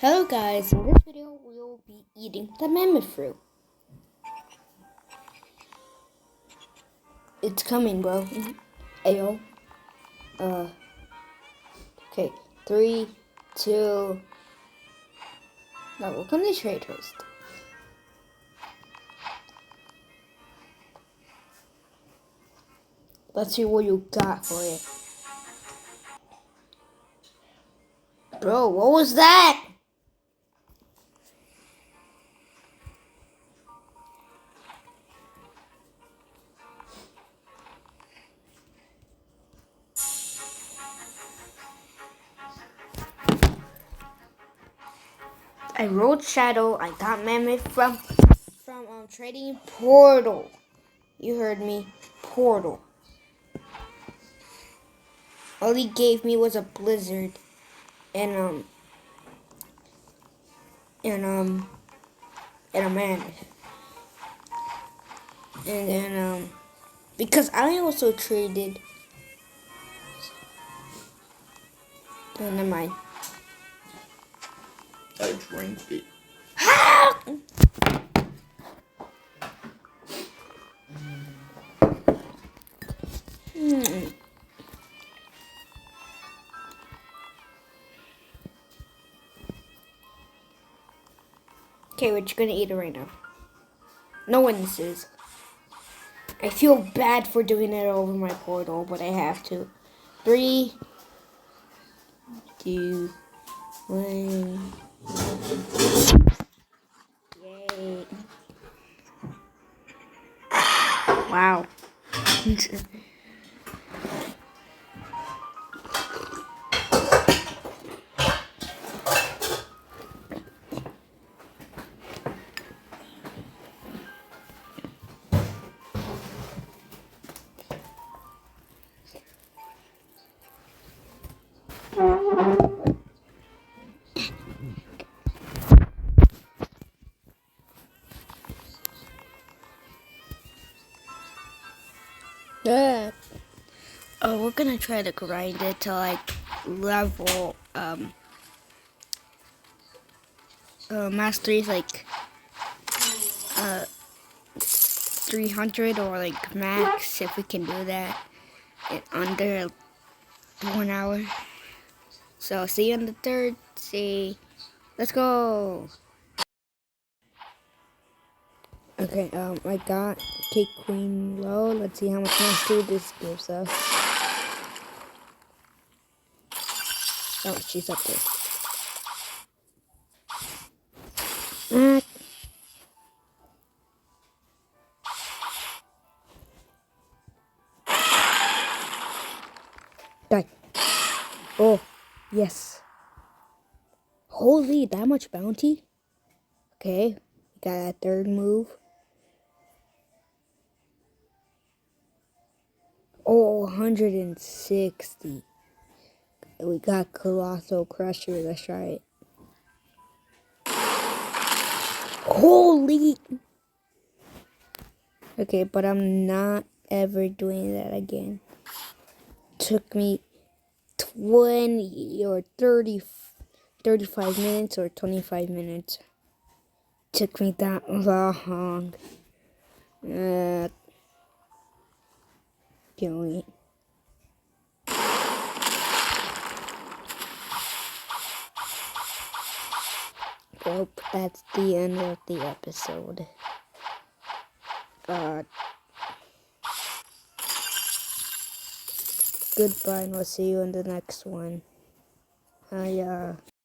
Hello guys, in this video we will be eating the mammoth fruit. It's coming, bro. Ayo. Okay. 3, 2. Now we're gonna trade host. Let's see what you got for it. Bro, what was that? I rolled Shadow. I got Mammoth from trading Portal. You heard me, Portal. All he gave me was a blizzard and a mammoth. And then because I also traded. Oh, never mind. I drank it. Okay, we're just gonna eat it right now. No witnesses. I feel bad for doing it over my portal, but I have to. 3, 2, 1. Yay. Wow. Oh, we're gonna try to grind it to like level mastery like 300 or like max if we can do that in under 1 hour. So see you on the third. See, let's go. Okay, I got Cake Queen low. Let's see how much mastery this gives us. Oh, she's up there. Die. Oh, yes. Holy, that much bounty? Okay, got that third move. Oh, 160. We got Colossal Crusher. Let's try it. Holy! Okay, but I'm not ever doing that again. Took me 20 or 30, 35 minutes or 25 minutes. Took me that long. Can't wait. Well, that's the end of the episode. Goodbye, and we'll see you in the next one.